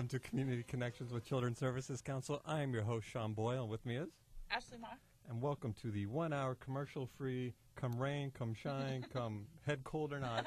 Welcome to Community Connections with Children's Services Council. I am your host, Sean Boyle, and with me is Ashley Mock. And welcome to the 1 hour commercial-free, come rain, come shine, come head cold or not,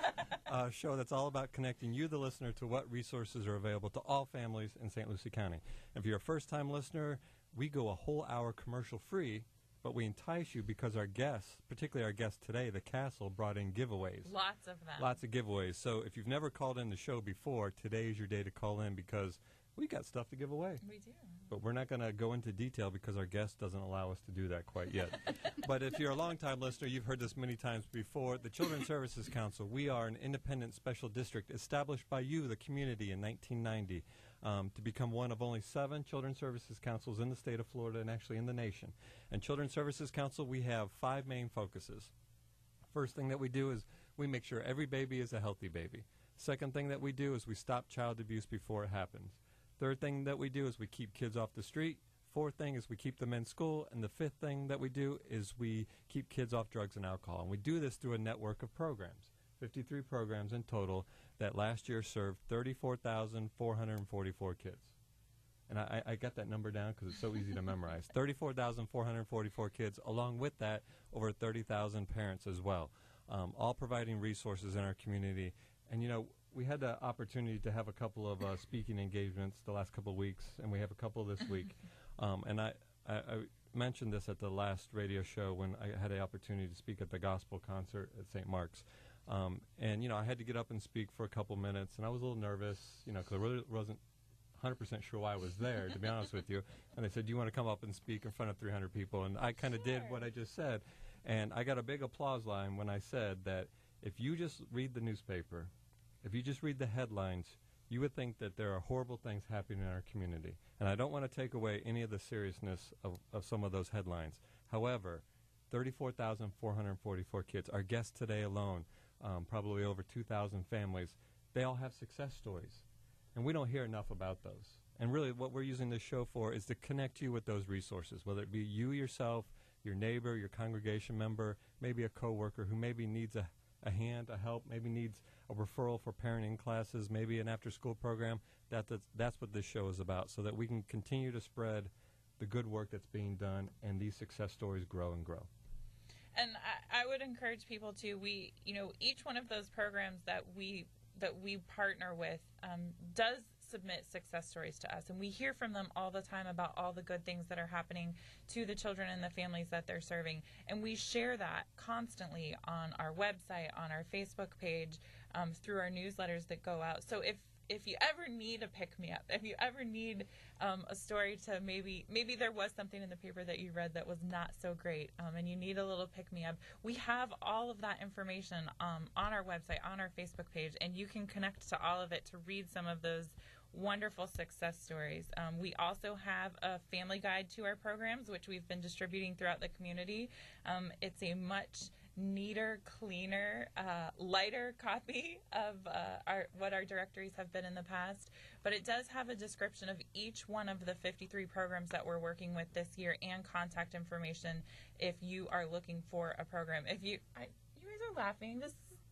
show that's all about connecting you, the listener, to what resources are available to all families in St. Lucie County. If you're a first-time listener, we go a whole hour commercial-free, but we entice you because our guests, particularly our guest today, the Castle, brought in giveaways. Lots of them. Lots of giveaways. So if you've never called in the show before, today is your day to call in because we got stuff to give away. We do. But we're not going to go into detail because our guest doesn't allow us to do that quite yet. But if you're a long-time listener, you've heard this many times before. The Children's Services Council, we are an independent special district established by you, the community, in 1990 to become one of only 7 Children's Services Councils in the state of Florida and actually in the nation. And Children's Services Council, we have 5 main focuses. First thing that we do is we make sure every baby is a healthy baby. Second thing that we do is we stop child abuse before it happens. Third thing that we do is we keep kids off the street. Fourth thing is we keep them in school. And the fifth thing that we do is we keep kids off drugs and alcohol. And we do this through a network of programs, 53 programs in total that last year served 34,444 kids. And I got that number down because it's so easy to memorize. 34,444 kids. Along with that, over 30,000 parents as well, all providing resources in our community. And, you know, we had the opportunity to have a couple of speaking engagements the last couple of weeks, and we have a couple this week. And I mentioned this at the last radio show when I had the opportunity to speak at the gospel concert at St. Mark's. And, you know, I had to get up and speak for a couple minutes, and I was a little nervous, you know, because I really wasn't 100% sure why I was there, to be honest with you. And they said, do you want to come up and speak in front of 300 people? And I kind of did what I just said. And I got a big applause line when I said that if you just read the newspaper, if you just read the headlines, you would think that there are horrible things happening in our community. And I don't want to take away any of the seriousness of some of those headlines. However, 34,444 kids, our guests today alone, probably over 2,000 families, they all have success stories. And we don't hear enough about those. And really what we're using this show for is to connect you with those resources, whether it be you yourself, your neighbor, your congregation member, maybe a coworker who maybe needs a hand, a help, maybe needs a referral for parenting classes, maybe an after-school program. That's what this show is about, so that we can continue to spread the good work that's being done and these success stories grow and grow. And I would encourage people to, each one of those programs that we partner with does submit success stories to us, and we hear from them all the time about all the good things that are happening to the children and the families that they're serving, and we share that constantly on our website, on our Facebook page, through our newsletters that go out. So if you ever need a pick-me-up, if you ever need a story to maybe there was something in the paper that you read that was not so great, and you need a little pick-me-up, we have all of that information on our website, on our Facebook page, and you can connect to all of it to read some of those wonderful success stories. We also have a family guide to our programs, which we've been distributing throughout the community. It's a much neater, cleaner, lighter copy of what our directories have been in the past, but it does have a description of each one of the 53 programs that we're working with this year and contact information if you are looking for a program. You guys are laughing.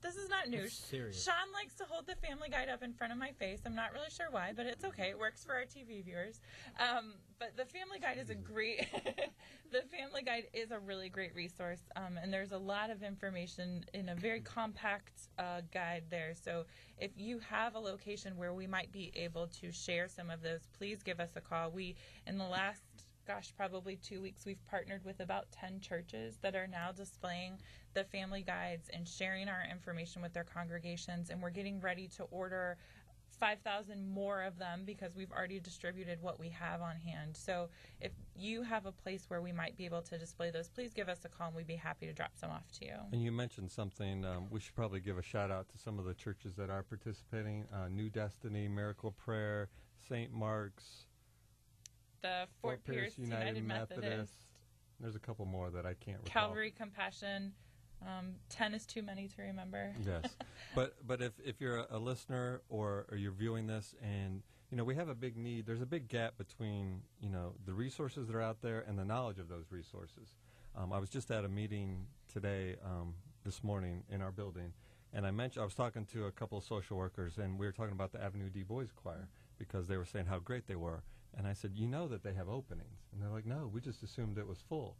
This is not new. Serious. Sean likes to hold the family guide up in front of my face. I'm not really sure why, but it's okay. It works for our TV viewers. But the family guide is the family guide is a really great resource, and there's a lot of information in a very compact guide there. So if you have a location where we might be able to share some of those, please give us a call. In the last probably 2 weeks, we've partnered with about 10 churches that are now displaying the family guides and sharing our information with their congregations, and we're getting ready to order 5,000 more of them because we've already distributed what we have on hand. So if you have a place where we might be able to display those, please give us a call and we'd be happy to drop some off to you. And you mentioned something, we should probably give a shout out to some of the churches that are participating, New Destiny, Miracle Prayer, St. Mark's, the Fort Pierce United Methodist. There's a couple more that I can't recall. Calvary Compassion. 10 is too many to remember. Yes. But if you're a listener or you're viewing this and, we have a big need, there's a big gap between, the resources that are out there and the knowledge of those resources. I was just at a meeting today, this morning in our building, and I was talking to a couple of social workers, and we were talking about the Avenue D Boys Choir. because they were saying how great they were. And I said, you know that they have openings. And they're like, no, we just assumed it was full.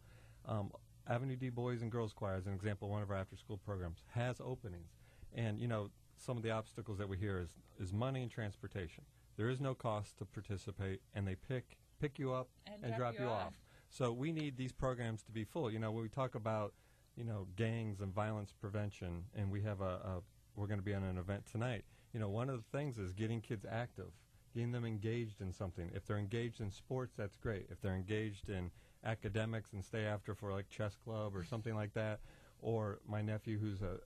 Avenue D Boys and Girls Choir, as an example, one of our after-school programs, has openings. And, some of the obstacles that we hear is money and transportation. There is no cost to participate, and they pick you up and drop you off. So we need these programs to be full. When we talk about, gangs and violence prevention, and we have we're going to be on an event tonight. One of the things is getting kids active, getting them engaged in something. If they're engaged in sports, that's great. If they're engaged in academics and stay after for like chess club or something like that, or my nephew who's a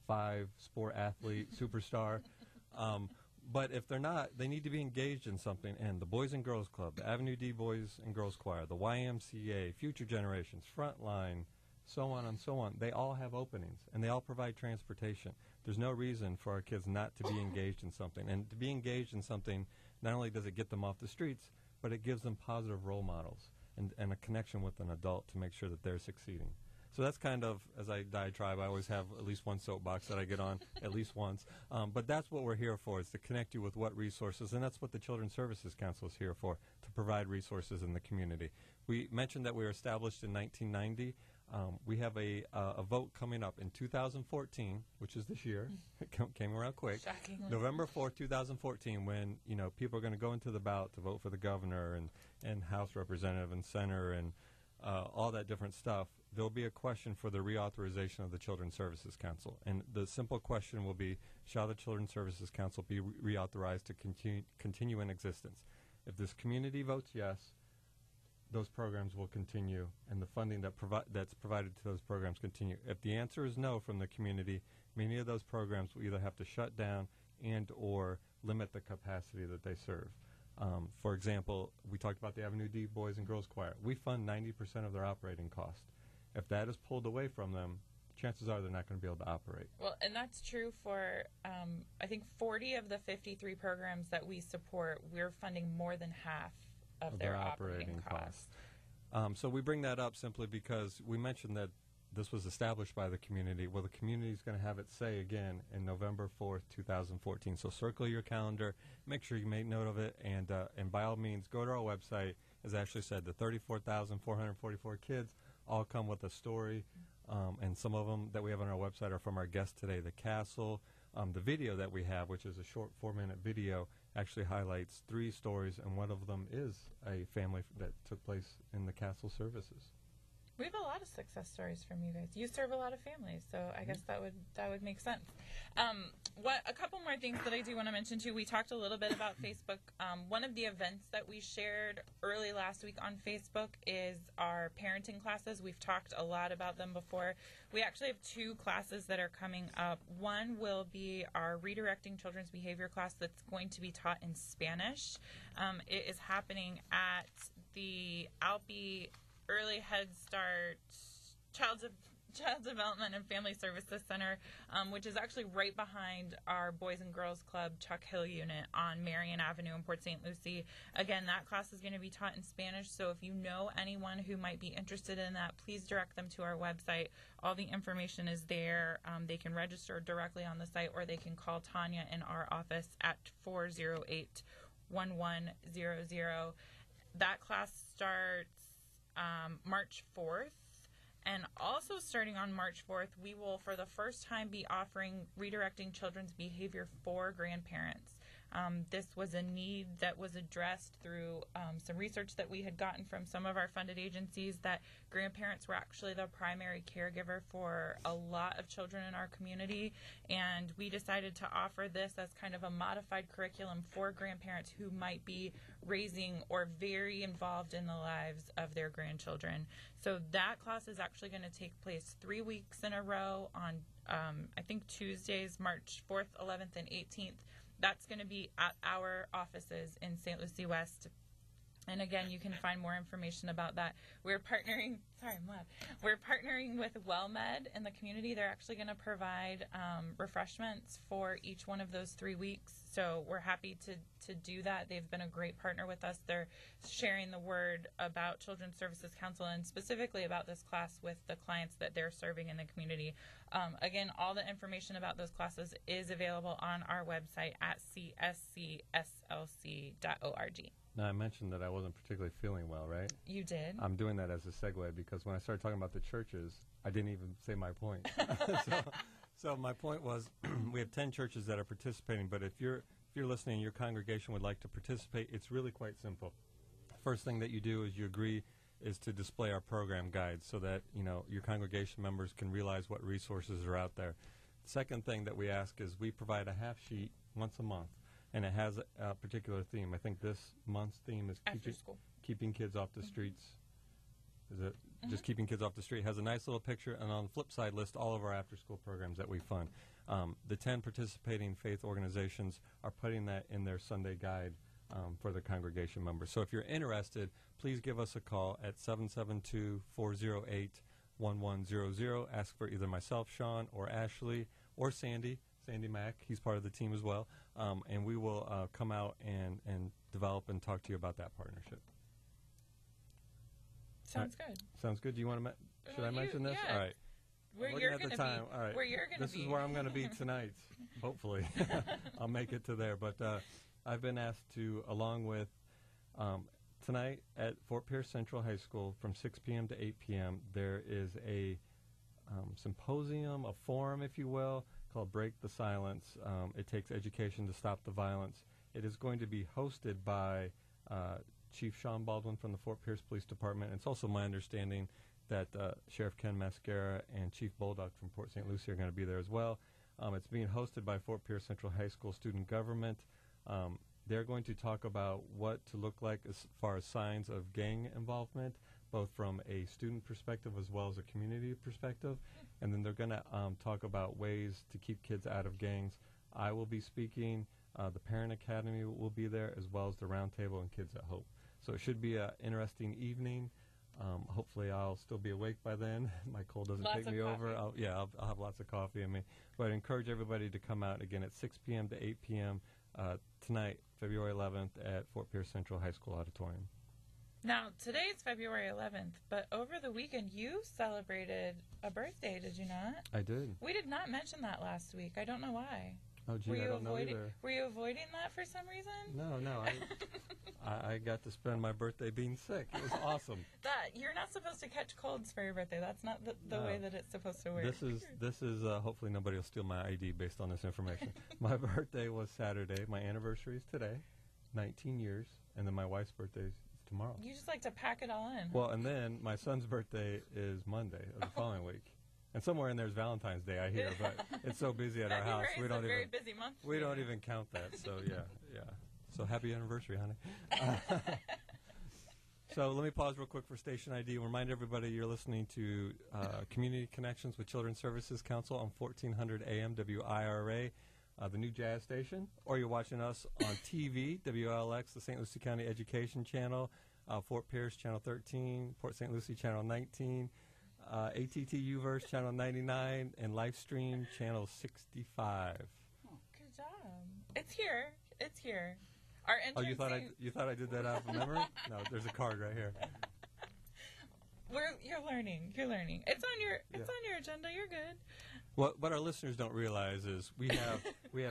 5-sport athlete superstar. But if they're not, they need to be engaged in something. And the Boys and Girls Club, the Avenue D Boys and Girls Choir, the YMCA, Future Generations, Frontline, so on and so on, they all have openings, and they all provide transportation. There's no reason for our kids not to be engaged in something. And to be engaged in something, not only does it get them off the streets, but it gives them positive role models and a connection with an adult to make sure that they're succeeding. So that's kind of, as I diatribe, I always have at least one soapbox that I get on at least once. But that's what we're here for, is to connect you with what resources, and that's what the Children's Services Council is here for, to provide resources in the community. We mentioned that we were established in 1990. We have a vote coming up in 2014, which is this year. It came around quick. Shockingly. November 4th, 2014, when people are going to go into the ballot to vote for the governor and House representative and senator and all that different stuff. There'll be a question for the reauthorization of the Children's Services Council. And the simple question will be, shall the Children's Services Council be reauthorized to continue in existence? If this community votes yes, those programs will continue, and the funding that's provided to those programs continue. If the answer is no from the community, many of those programs will either have to shut down and or limit the capacity that they serve. For example, we talked about the Avenue D Boys and Girls Choir. We fund 90% of their operating cost. If that is pulled away from them, chances are they're not going to be able to operate. Well, and that's true for, I think, 40 of the 53 programs that we support, we're funding more than half of their operating costs. So we bring that up simply because we mentioned that this was established by the community. Well, the community is going to have its say again in November 4th, 2014. So circle your calendar, make sure you make note of it, and by all means, go to our website. As Ashley said, the 34,444 kids all come with a story, and some of them that we have on our website are from our guest today, the Castle. The video that we have, which is a short 4-minute video, actually highlights 3 stories, and one of them is a family that took place in the Castle services. We have a lot of success stories from you guys. You serve a lot of families, so I guess that would make sense. A couple more things that I do want to mention too. We talked a little bit about Facebook. One of the events that we shared early last week on Facebook is our parenting classes. We've talked a lot about them before. We actually have 2 classes that are coming up. One will be our Redirecting Children's Behavior class that's going to be taught in Spanish. It is happening at the Alpi Early Head Start Child Development and Family Services Center, which is actually right behind our Boys and Girls Club Chuck Hill unit on Marion Avenue in Port St. Lucie. Again, that class is going to be taught in Spanish, so if you know anyone who might be interested in that, please direct them to our website. All the information is there. They can register directly on the site, or they can call Tanya in our office at 408-1100. That class starts March 4th, and also starting on March 4th, we will for the first time be offering Redirecting Children's Behavior for grandparents. This was a need that was addressed through some research that we had gotten from some of our funded agencies, that grandparents were actually the primary caregiver for a lot of children in our community, and we decided to offer this as kind of a modified curriculum for grandparents who might be raising or very involved in the lives of their grandchildren. So that class is actually going to take place 3 weeks in a row on, I think, Tuesdays, March 4th, 11th, and 18th. That's going to be at our offices in St. Lucie West. And again, you can find more information about that. We're partnering. Sorry, I'm loud. We're partnering with WellMed in the community. They're actually going to provide refreshments for each one of those 3 weeks. So we're happy to do that. They've been a great partner with us. They're sharing the word about Children's Services Council and specifically about this class with the clients that they're serving in the community. Again, all the information about those classes is available on our website at cscslc.org. Now, I mentioned that I wasn't particularly feeling well, right? You did. I'm doing that as a segue because when I started talking about the churches, I didn't even say my point. So my point was we have 10 churches that are participating, but if you're listening and your congregation would like to participate, it's really quite simple. First thing that you do is you agree is to display our program guides so that, your congregation members can realize what resources are out there. The second thing that we ask is we provide a half sheet once a month. And it has a particular theme. I think this month's theme is keeping kids off the streets. Is it just keeping kids off the street? It has a nice little picture, and on the flip side, list all of our after-school programs that we fund. The 10 participating faith organizations are putting that in their Sunday guide for their congregation members. So if you're interested, please give us a call at 772-408-1100. Ask for either myself, Sean, or Ashley, or Sandy Mack. He's part of the team as well. And we will come out and develop and talk to you about that partnership. Sounds good. Sounds good. Do you want to should I mention this? Yeah. All right. Where I'm you're looking going to at the time. be. All right. Where you're going to be. This is where I'm going to be tonight, hopefully. I'll make it to there. But I've been asked to, along with tonight at Fort Pierce Central High School from 6 p.m. to 8 p.m., there is a symposium, a forum, if you will, called Break the Silence. It takes education to stop the violence. It is going to be hosted by Chief Sean Baldwin from the Fort Pierce Police Department. It's also my understanding that Sheriff Ken Mascara and Chief Bolduc from Port St. Lucie are going to be there as well. It's being hosted by Fort Pierce Central High School student government. They're going to talk about what to look like as far as signs of gang involvement, both from a student perspective as well as a community perspective. And then they're going to talk about ways to keep kids out of gangs. I will be speaking. The Parent Academy will be there, as well as the Roundtable and Kids at Hope. So it should be an interesting evening. Hopefully I'll still be awake by then. My cold doesn't take me over. I'll have lots of coffee in me. But I encourage everybody to come out again at 6 p.m. to 8 p.m. Tonight, February 11th, at Fort Pierce Central High School Auditorium. Now, today is February 11th, but over the weekend you celebrated a birthday, did you not? I did. We did not mention that last week. I don't know why. Oh, gee, I don't know either. Were you avoiding that for some reason? No. I got to spend my birthday being sick. It was awesome. You're not supposed to catch colds for your birthday. That's not the way that it's supposed to work. This is hopefully nobody will steal my ID based on this information. My birthday was Saturday. My anniversary is today, 19 years, and then my wife's birthday is tomorrow. You just like to pack it all in. Well, and then my son's birthday is Monday of the following week. And somewhere in there is Valentine's Day, I hear, but it's so busy at our house. We don't very busy month. We don't even count that. So yeah. So happy anniversary, honey. So let me pause real quick for station ID and remind everybody you're listening to Community Connections with Children's Services Council on 1400 AM WIRA, the new jazz station, or you're watching us on TV, WLX, the St. Lucie County Education Channel, Fort Pierce Channel 13, Port St. Lucie Channel 19. ATT Uverse Channel 99 and Livestream Channel 65. Good job. It's here. Our entrance. You thought I did that out of memory? No, there's a card right here. You're learning. It's on your agenda. You're good. What our listeners don't realize is we have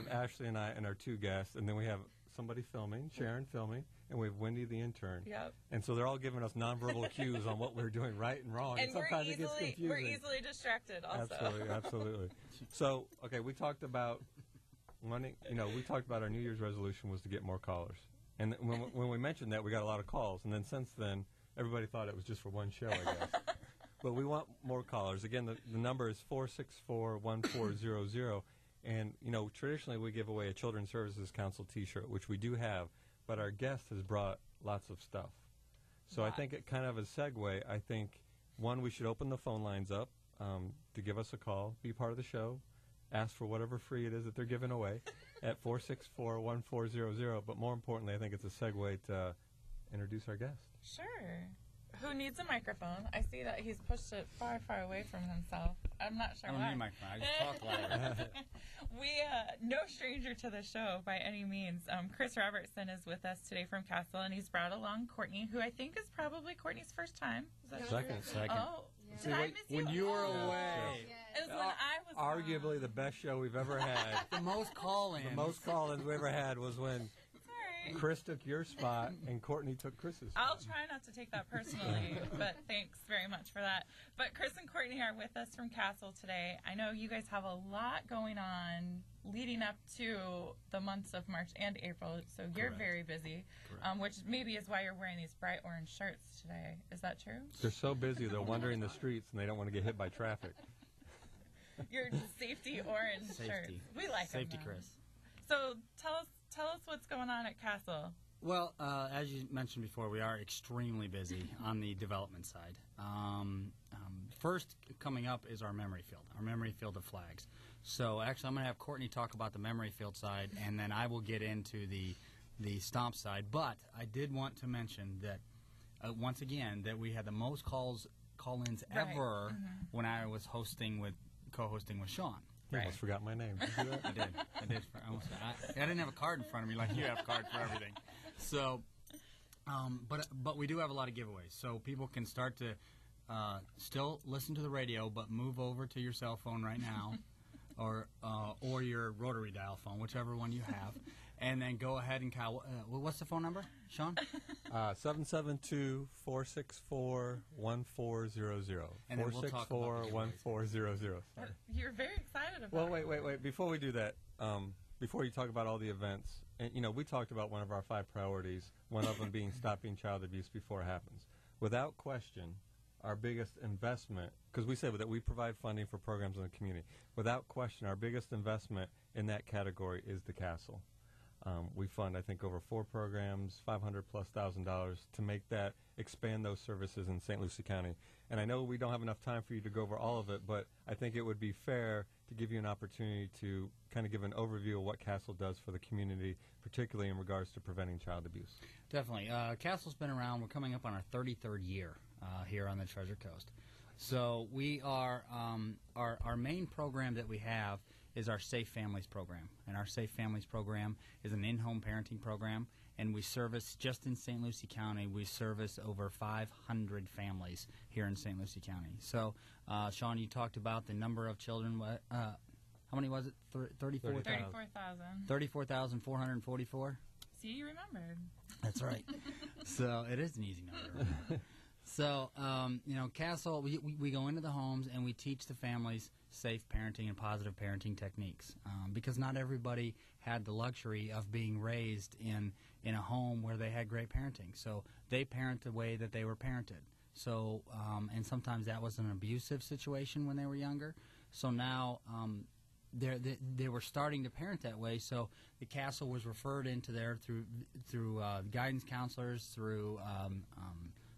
Ashley and I and our two guests, and then we have somebody filming, Sharon filming, and we have Wendy the intern. Yep. And so they're all giving us nonverbal cues on what we're doing right and wrong. And sometimes it gets confusing. We're easily distracted also. Absolutely. So, okay, we talked about our New Year's resolution was to get more callers. And when we mentioned that, we got a lot of calls. And then since then, everybody thought it was just for one show, I guess. But we want more callers. Again, the number is 464-1400. And, traditionally we give away a Children's Services Council T-shirt, which we do have, but our guest has brought lots of stuff. So I think it kind of a segue. I think, one, we should open the phone lines up to give us a call, be part of the show, ask for whatever free it is that they're giving away at 464-1400. But more importantly, I think it's a segue to introduce our guest. Sure. Who needs a microphone? I see that he's pushed it far, far away from himself. I'm not sure I don't why. need a microphone. I just talk louder. We, no stranger to the show by any means. Chris Robertson is with us today from Castle, and he's brought along Courtney, who I think is probably Courtney's first time. Is that true? Second. Oh, See, did I wait, miss you? when you were Oh. away, It was when I was Arguably gone. the best show we've ever had. the most call-ins. The most call-ins we ever had was when Sorry. Chris took your spot and Courtney took Chris's spot. I'll try not to take that personally, but thanks very much for that. But Chris and Courtney are with us from Castle today. I know you guys have a lot going on leading up to the months of March and April, so you're Correct. very busy, which maybe is why you're wearing these bright orange shirts today. Is that true? They're so busy, they're wandering the streets and they don't want to get hit by traffic. Your safety orange Safety. shirts. We like Safety, them, though. Chris. So tell us what's going on at Castle. Well, as you mentioned before, we are extremely busy on the development side. First coming up is our memory field of flags. So actually, I'm going to have Courtney talk about the memory field side, and then I will get into the stomp side. But I did want to mention that once again that we had the most call-ins Right. ever when I was co-hosting with Sean. You Right. almost forgot my name. Did you do that? I did. I didn't have a card in front of me like you have a card for everything. So, but we do have a lot of giveaways. So people can start to still listen to the radio, but move over to your cell phone right now, or your rotary dial phone, whichever one you have, and then go ahead and call. What's the phone number, Sean? 772-464-1400. And then we'll talk about the 464-1400. Sorry. You're very excited about Well, it. wait. Before we do that, before you talk about all the events, and we talked about one of our 5 priorities, one of them being stopping child abuse before it happens. Without question, our biggest investment, because we say that we provide funding for programs in the community. Without question, our biggest investment in that category is the Castle. We fund, I think, over 4 programs, $500,000+ to make that, expand those services in St. Lucie County. And I know we don't have enough time for you to go over all of it, but I think it would be fair to give you an opportunity to kind of give an overview of what Castle does for the community, particularly in regards to preventing child abuse. Definitely. Castle's been around. We're coming up on our 33rd year here on the Treasure Coast. So we are our main program that we have is our Safe Families program. And our Safe Families program is an in-home parenting program, and we service, just in St. Lucie County, we service over 500 families here in St. Lucie County. So, Sean, you talked about the number of children. How many was it? 34,000? 34,000. 34,444? See, you remembered. That's right. So it is an easy number to remember. So, Castle, we go into the homes and we teach the families safe parenting and positive parenting techniques because not everybody had the luxury of being raised in a home where they had great parenting. So they parent the way that they were parented. So, and sometimes that was an abusive situation when they were younger. So now they were starting to parent that way. So the Castle was referred into there through guidance counselors, through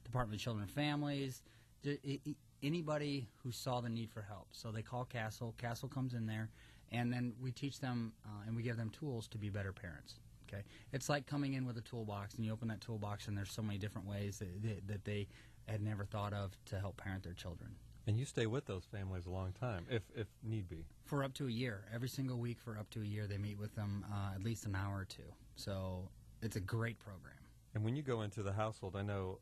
Department of Children and Families, anybody who saw the need for help. So they call Castle. Castle comes in there, and then we teach them and we give them tools to be better parents. Okay, it's like coming in with a toolbox, and you open that toolbox, and there's so many different ways that they had never thought of to help parent their children. And you stay with those families a long time, if need be. For up to a year. Every single week for up to a year, they meet with them at least an hour or two. So it's a great program. And when you go into the household, I know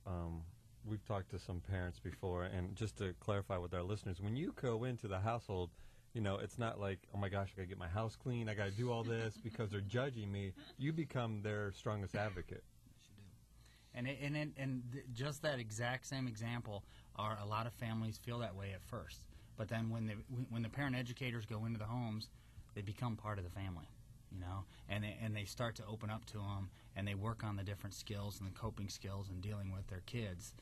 we've talked to some parents before, and just to clarify with our listeners, when you go into the household, it's not like, oh my gosh, I got to get my house clean, I got to do all this because they're judging me. You become their strongest advocate. Yes, you do. And just that exact same example, are a lot of families feel that way at first, but then when the parent educators go into the homes, they become part of the family, and they start to open up to them, and they work on the different skills and the coping skills and dealing with their kids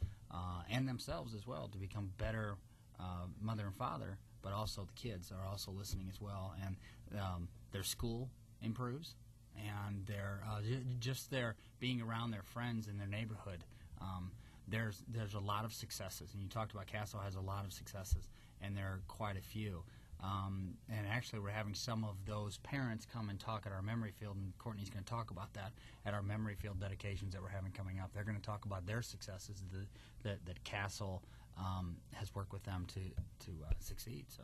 and themselves as well to become better mother and father. But also the kids are also listening as well, and their school improves, and their being around their friends in their neighborhood. There's a lot of successes, and you talked about Castle has a lot of successes, and there are quite a few. And actually, we're having some of those parents come and talk at our memory field, and Courtney's going to talk about that at our memory field dedications that we're having coming up. They're going to talk about their successes that Castle has worked with them to succeed. So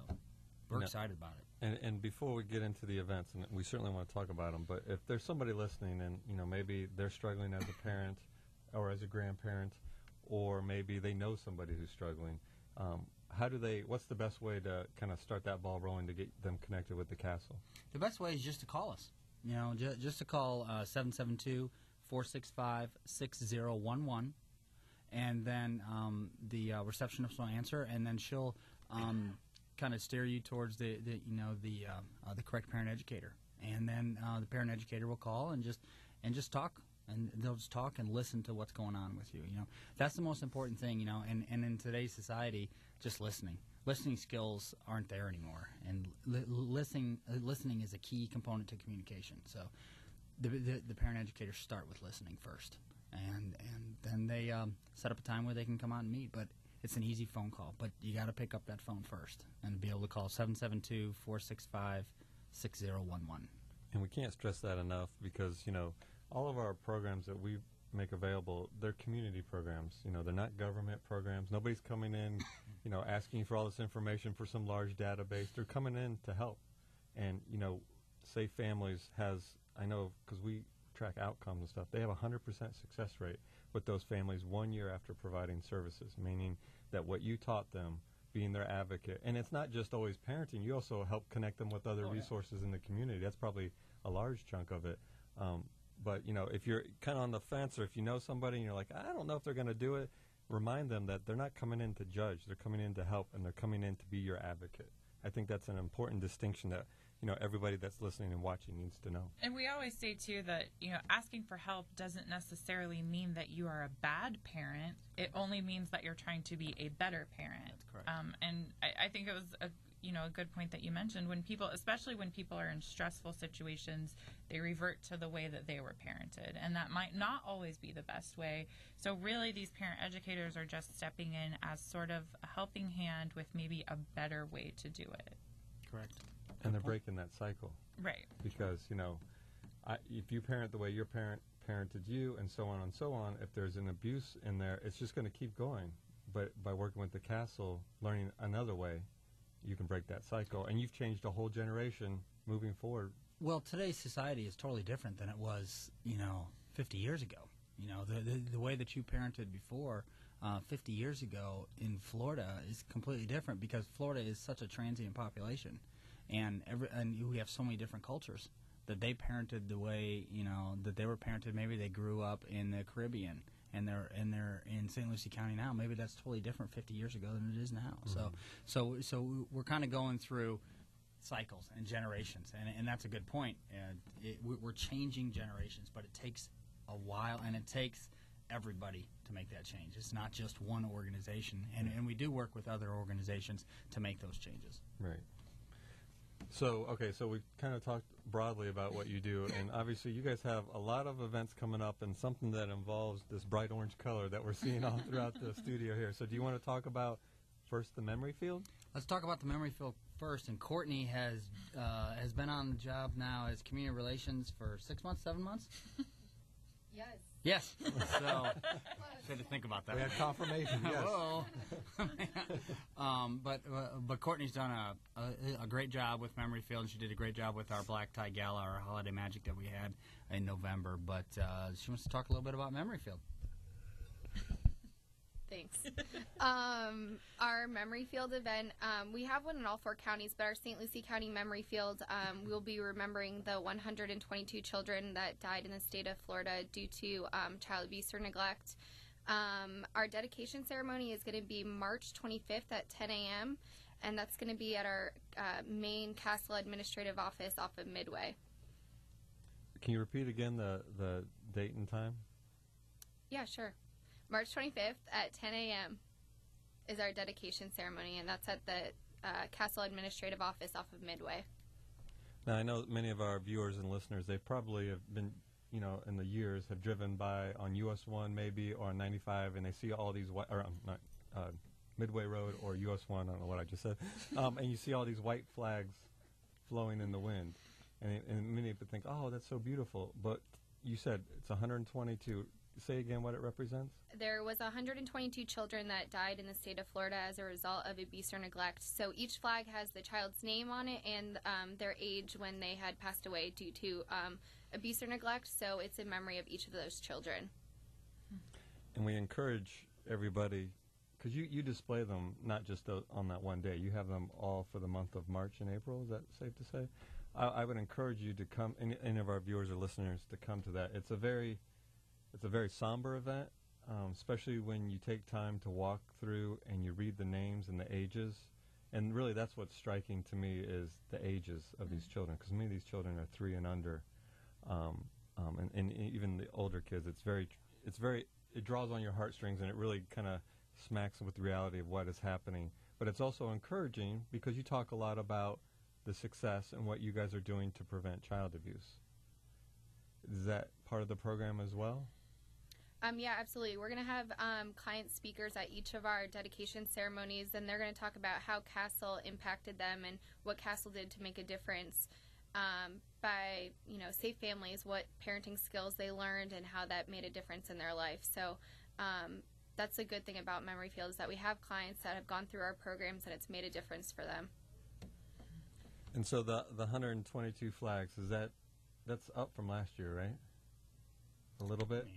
we're excited about it. And before we get into the events, and we certainly want to talk about them, but if there's somebody listening and, maybe they're struggling as a parent or as a grandparent, or maybe they know somebody who's struggling, what's the best way to kind of start that ball rolling to get them connected with the Castle? The best way is just to call us. Just to call 772-465-6011, and then the receptionist will answer, and then she'll kind of steer you towards the correct parent educator, and then the parent educator will call and just talk. And they'll just talk and listen to what's going on with you. That's the most important thing. And in today's society, just listening. Listening skills aren't there anymore, and listening is a key component to communication. So, the parent educators start with listening first, and then they set up a time where they can come out and meet. But it's an easy phone call. But you got to pick up that phone first and be able to call 772-465-6011. And we can't stress that enough because all of our programs that we make available, they're community programs. They're not government programs. Nobody's coming in, asking for all this information for some large database. They're coming in to help. And, Safe Families has, I know because we track outcomes and stuff, they have a 100% success rate with those families 1 year after providing services, meaning that what you taught them, being their advocate, and it's not just always parenting, you also help connect them with other resources in the community. That's probably a large chunk of it. But, if you're kind of on the fence, or if you know somebody and you're like, I don't know if they're going to do it, remind them that they're not coming in to judge. They're coming in to help, and they're coming in to be your advocate. I think that's an important distinction that, everybody that's listening and watching needs to know. And we always say, too, that, asking for help doesn't necessarily mean that you are a bad parent. It only means that you're trying to be a better parent. That's correct. And I think it was a good point that you mentioned. When people, especially when people are in stressful situations, they revert to the way that they were parented, and that might not always be the best way. So really, these parent educators are just stepping in as sort of a helping hand with maybe a better way to do it. Correct. And they're breaking that cycle. Right. Because, if you parent the way your parent parented you, and so on and so on, if there's an abuse in there, it's just going to keep going. But by working with the Castle, learning another way, you can break that cycle, and you've changed a whole generation moving forward. Well, today's society is totally different than it was, 50 years ago. The way that you parented before 50 years ago in Florida is completely different because Florida is such a transient population, and we have so many different cultures that they parented the way, that they were parented. Maybe they grew up in the Caribbean, and they're in St. Lucie County now. Maybe that's totally different 50 years ago than it is now. Mm-hmm. So we're kind of going through cycles and generations, and that's a good point. We're changing generations, but it takes a while, and it takes everybody to make that change. It's not just one organization, and we do work with other organizations to make those changes. Right. So we kind of talked broadly about what you do, and obviously you guys have a lot of events coming up and something that involves this bright orange color that we're seeing all throughout the studio here. So do you want to talk about first the memory field? Let's talk about the memory field first. And Courtney has been on the job now as community relations for 6 months, 7 months? Yes. So, had to think about that. We had confirmation. Yes. Hello. But Courtney's done a great job with Memory Field, and she did a great job with our Black Tie Gala, our holiday magic that we had in November. But she wants to talk a little bit about Memory Field. Thanks. Our Memory Field event, we have one in all 4 counties, but our St. Lucie County Memory Field, we'll be remembering the 122 children that died in the state of Florida due to child abuse or neglect. Our dedication ceremony is going to be March 25th at 10 a.m., and that's going to be at our main Castle Administrative Office off of Midway. Can you repeat again the date and time? Yeah, sure. March 25th at 10 a.m. is our dedication ceremony, and that's at the Castle Administrative Office off of Midway. Now, I know many of our viewers and listeners, they probably have been, in the years, have driven by on US 1 maybe or on 95, and they see all these, Midway Road or US 1, I don't know what I just said, and you see all these white flags flowing in the wind, and many people think, oh, that's so beautiful, but you said it's 122. Say again what it represents? There was 122 children that died in the state of Florida as a result of abuse or neglect. So each flag has the child's name on it and their age when they had passed away due to abuse or neglect. So it's in memory of each of those children. And we encourage everybody, because you display them not just on that one day. You have them all for the month of March and April. Is that safe to say? I would encourage you to come, any of our viewers or listeners, to come to that. It's a very somber event, especially when you take time to walk through and you read the names and the ages. And really that's what's striking to me is the ages of these children, because many of these children are 3 and under, and even the older kids. It draws on your heartstrings, and it really kind of smacks with the reality of what is happening. But it's also encouraging because you talk a lot about the success and what you guys are doing to prevent child abuse. Is that part of the program as well? Yeah, absolutely. We're going to have client speakers at each of our dedication ceremonies, and they're going to talk about how Castle impacted them and what Castle did to make a difference by, Safe Families, what parenting skills they learned and how that made a difference in their life. So that's a good thing about Memory Field, is that we have clients that have gone through our programs and it's made a difference for them. And so the 122 flags, that's up from last year, right? A little bit?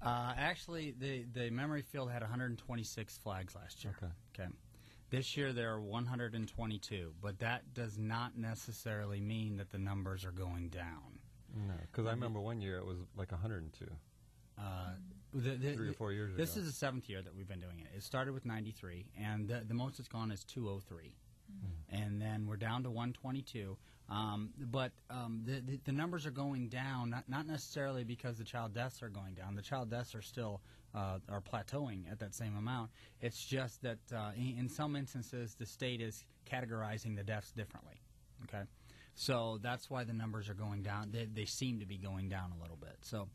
Actually, the Memory Field had 126 flags last year. Okay. This year there are 122, but that does not necessarily mean that the numbers are going down. No, because I remember one year it was like 102. 3 or 4 years ago. This is the 7th year that we've been doing it. It started with 93, and the most it's gone is 203. And then we're down to 122. But the numbers are going down, not necessarily because the child deaths are going down. The child deaths are still are plateauing at that same amount. It's just that in some instances the state is categorizing the deaths differently. Okay, so that's why the numbers are going down. They seem to be going down a little bit. So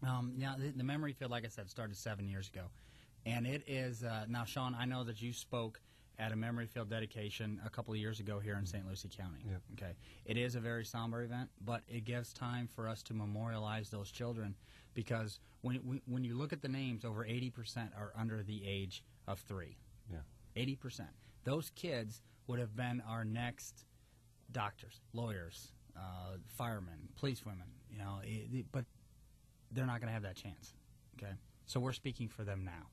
the Memory Field, like I said, started 7 years ago, and it is now. Sean, I know that you spoke at a Memory Field dedication a couple of years ago here in St. Lucie County. Yep. Okay, it is a very somber event, but it gives time for us to memorialize those children, because when you look at the names, over 80% are under the age of 3. Yeah, 80%. Those kids would have been our next doctors, lawyers, firemen, policewomen. But they're not going to have that chance. Okay, so we're speaking for them now.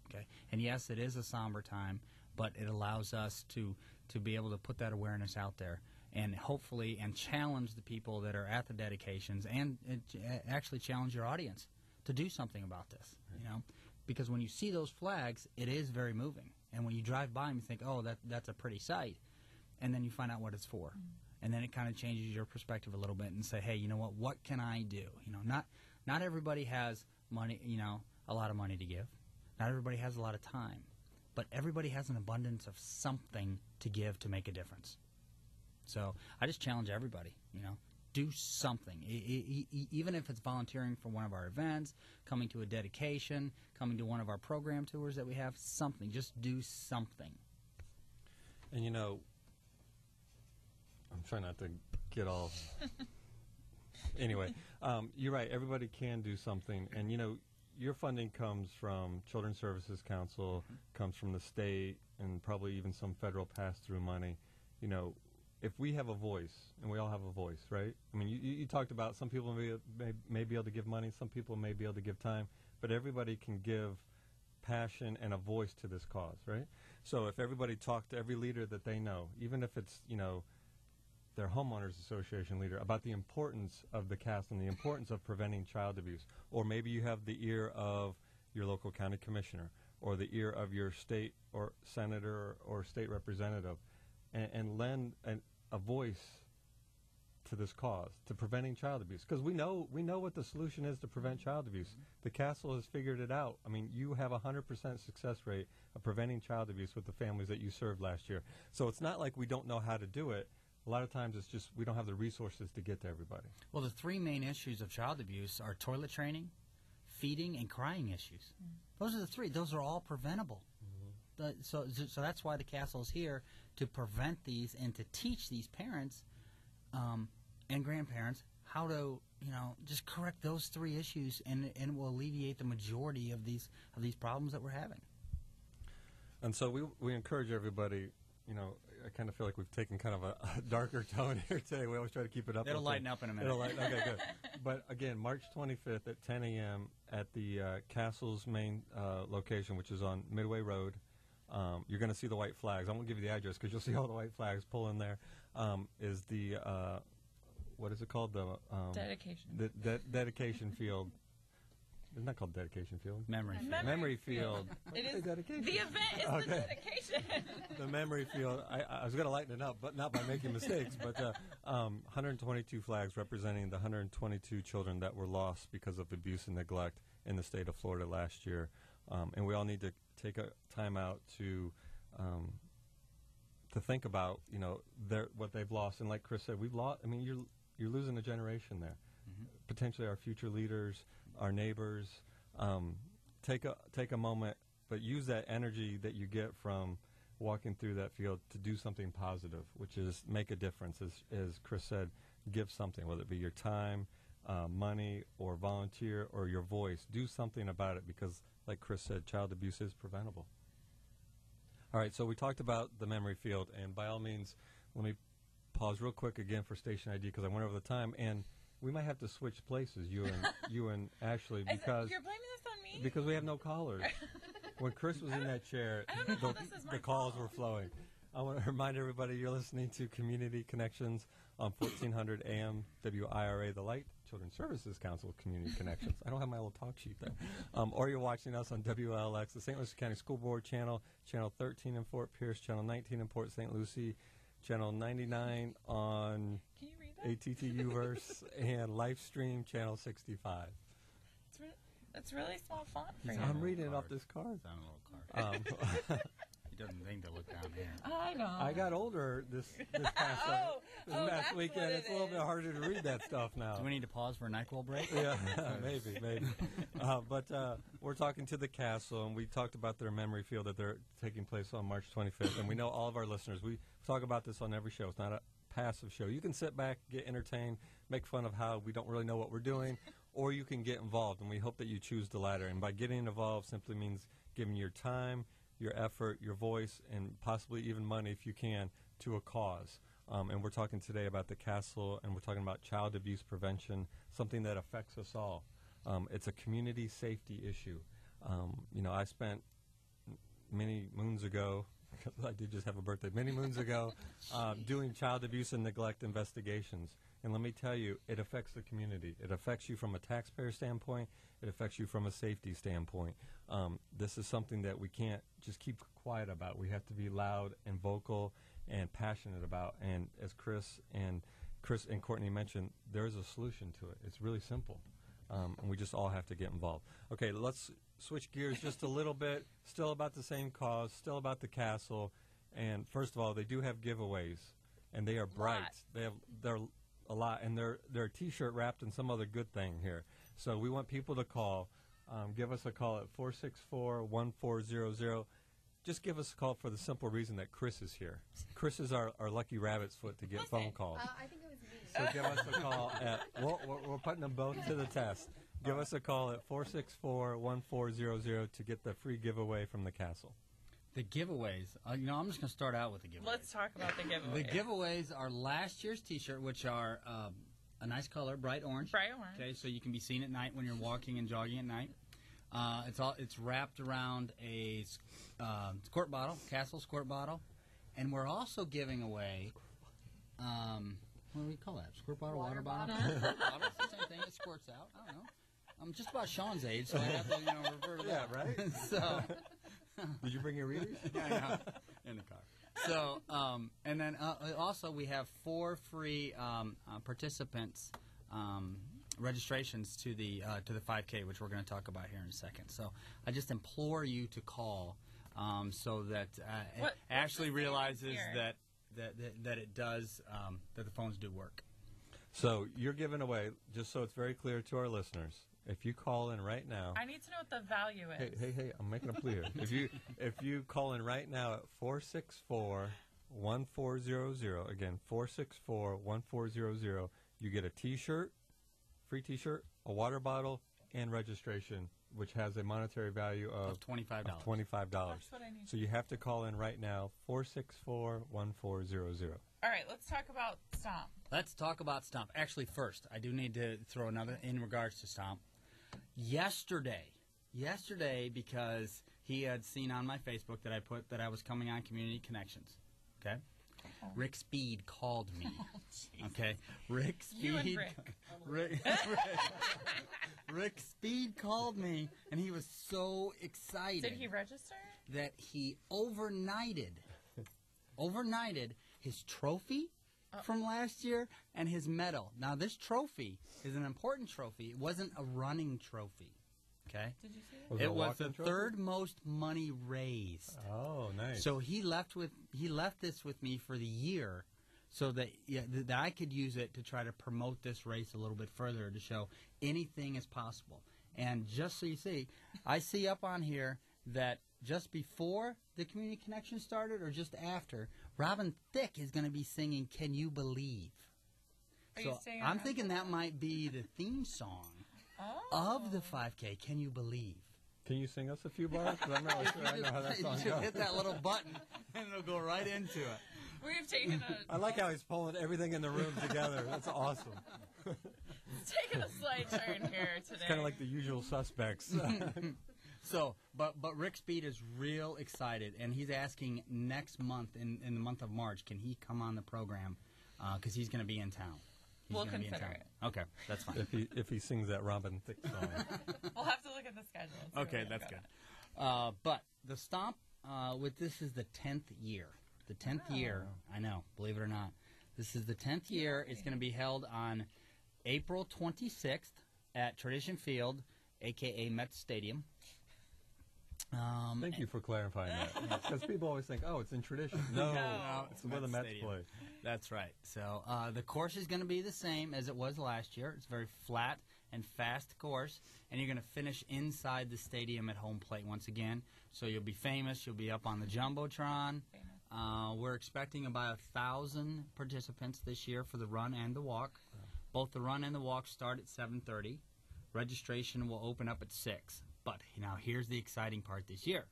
Okay, and yes, it is a somber time, but it allows us to be able to put that awareness out there and hopefully challenge the people that are at the dedications, and actually challenge your audience to do something about this. Because when you see those flags, it is very moving, and when you drive by them, you think, oh, that's a pretty sight, and then you find out what it's for, and then it kind of changes your perspective a little bit and say, hey, you know what can I do? Not everybody has money, a lot of money to give. Not everybody has a lot of time. But everybody has an abundance of something to give to make a difference. So I just challenge everybody, do something. Even if it's volunteering for one of our events, coming to a dedication, coming to one of our program tours that we have, something. Just do something. And I'm trying not to get all... Anyway, you're right. Everybody can do something. And, your funding comes from Children's Services Council, comes from the state, and probably even some federal pass-through money. If we have a voice, and we all have a voice, right? I mean, you talked about some people may be able to give money, some people may be able to give time, but everybody can give passion and a voice to this cause, right? So if everybody talked to every leader that they know, even if it's, their homeowners association leader, about the importance of the CAST and the importance of preventing child abuse, or maybe you have the ear of your local county commissioner or the ear of your state or senator or state representative, and lend a voice to this cause, to preventing child abuse, because we know what the solution is to prevent child abuse. The Castle has figured it out. I mean, you have a 100% success rate of preventing child abuse with the families that you served last year. So it's not like we don't know how to do it. A lot of times it's just we don't have the resources to get to everybody. Well, the 3 main issues of child abuse are toilet training, feeding, and crying issues. Those are the three. Those are all preventable. So that's why the castle is here, to prevent these and to teach these parents and grandparents how to, just correct those three issues, and it will alleviate the majority of these problems that we're having. And so we encourage everybody, I kind of feel like we've taken kind of a darker tone here today. We always try to keep it up. It'll lighten up in a minute. It'll lighten, okay, good. But again, March 25th at 10 a.m. at the Castle's main location, which is on Midway Road. You're going to see the white flags. I won't give you the address because you'll see all the white flags pulling there. Is the, what is it called? The dedication. The dedication field. It's not called dedication field. Memory field. Memory field. It is dedication. the event is the dedication. The memory field. I was going to lighten it up, but not by making mistakes. But 122 flags representing the 122 children that were lost because of abuse and neglect in the state of Florida last year. And we all need to take a time out to think about, what they've lost. And like Chris said, we've lost. I mean, you're losing a generation there. Potentially our future leaders, our neighbors. Take a moment, but use that energy that you get from walking through that field to do something positive, which is make a difference. As Chris said, give something, whether it be your time, money, or volunteer, or your voice. Do something about it because, like Chris said, child abuse is preventable. All right, so we talked about the memory field, and by all means, let me pause real quick again for station ID because I went over the time, and we might have to switch places, you and Ashley, because You're blaming this on me? because we have no callers. When Chris was in that chair, I don't know how this is my the calls fault. were flowing. I want to remind everybody you're listening to Community Connections on 1400 AM WIRA, the Light Children's Services Council Community Connections. I don't have my little talk sheet there. Or you're watching us on WLX, the St. Lucie County School Board channel, Channel 13 in Fort Pierce, Channel 19 in Port St. Lucie, Channel 99 on Can you read that? ATTUverse, and Livestream Channel 65. It's really small font for you. I'm reading it off this card. It's on a little card. He doesn't think to look down here. I know. I got older this past, that's past weekend. what it It's a little bit is. harder to read that stuff now. Do we need to pause for a NyQuil break? Yeah, maybe. But we're talking to the Castle, and we talked about their memory field that they're taking place on March 25th. And we know all of our listeners, we talk about this on every show. It's not a passive show. You can sit back, get entertained, make fun of how we don't really know what we're doing, or you can get involved, and we hope that you choose the latter. And by getting involved simply means giving your time, your effort, your voice, and possibly even money if you can to a cause. And we're talking today about the Castle, and we're talking about child abuse prevention, something that affects us all. It's a community safety issue. I spent many moons ago, because I did just have a birthday, many moons ago, doing child abuse and neglect investigations. And let me tell you, it affects the community. It affects you from a taxpayer standpoint. It affects you from a safety standpoint. This is something that we can't just keep quiet about. We have to be loud and vocal and passionate about. And as Chris and Courtney mentioned, there is a solution to it. It's really simple. And we just all have to get involved. Okay, let's switch gears just a little bit. Still about the same cause, still about the Castle. And first of all, they do have giveaways, and they are bright. They're a lot, and they're a T-shirt wrapped in some other good thing here. So we want people to call. Give us a call at 464-1400. Just give us a call for the simple reason that Chris is here. Chris is our lucky rabbit's foot to get phone calls. I think it was me. So give us a call at, we're putting them both to the test. Give us a call at 464-1400 to get the free giveaway from the Castle. The giveaways. I'm just going to start out with the giveaways. Let's talk about the giveaway. The giveaways are last year's T-shirt, which are a nice color, bright orange. Bright orange. Okay, so you can be seen at night when you're walking and jogging at night. It's wrapped around a squirt bottle, Castle squirt bottle, and we're also giving away. What do we call that? Squirt bottle, water bottle. Water bottle, it's the same thing. It squirts out. I don't know. I'm just about Sean's age, so I have to refer to that. Yeah, right? So. Did you bring your readers? Yeah, in the car. So, and then also we have 4 free participants registrations to the 5K, which we're going to talk about here in a second. So, I just implore you to call so that Ashley realizes that it does that the phones do work. So you're giving away, just so it's very clear to our listeners, If you call in right now, I need to know what the value is. hey, I'm making a plea here. If you call in right now at 464-1400, again 464-1400, you get a T-shirt, free T-shirt, a water bottle, and registration, which has a monetary value of $25. $25. That's what I need. So you have to call in right now, 464-1400. All right, let's talk about Stomp. Let's talk about Stomp. Actually, first, I do need to throw another in regards to Stomp. Yesterday, because he had seen on my Facebook that I put that I was coming on Community Connections. Okay? Rick Speed called me. Okay? Rick Speed. You and Rick. Rick Speed called me, and he was so excited. Did he register? That he overnighted his trophy from last year and his medal. Now, this trophy is an important trophy. It wasn't a running trophy. Okay? Did you see it? Was It a was walk-in the trophy? third most money raised. Oh, nice. So he left this with me for the year, so that that I could use it to try to promote this race a little bit further, to show anything is possible. And just so you see, I see up on here that just before the Community Connection started, or just after, Robin Thicke is going to be singing "Can You Believe." Are you So staying I'm around thinking for that might be the theme song Oh. of the 5K. Can you believe? Can you sing us a few bars? 'Cause I'm not really sure I know how that You song should goes. hit that little button, and it'll go right into it. We've taken I like how he's pulling everything in the room together. That's awesome. taken a slight turn here today. It's kind of like the usual suspects. So, but Rick Speed is real excited, and he's asking next month, in the month of March, can he come on the program? Because he's going to be in town. He's We'll gonna be in consider town. it. Okay, that's fine. if he sings that Robin Thicke song. We'll have to look at the schedule. and see Okay, what that's we've good. got. But the Stomp, with this is the 10th year. The 10th year, I know, believe it or not. This is the 10th year. It's going to be held on April 26th at Tradition Field, a.k.a. Mets Stadium. Thank you for clarifying that. Because people always think, oh, it's in tradition. No, No. it's where the Mets Stadium. play. That's right. So the course is going to be the same as it was last year. It's a very flat and fast course, and you're going to finish inside the stadium at home plate once again. So you'll be famous. You'll be up on the Jumbotron. We're expecting about 1,000 participants this year for the run and the walk. Both the run and the walk start at 7:30. Registration will open up at 6. But now here's the exciting part this year.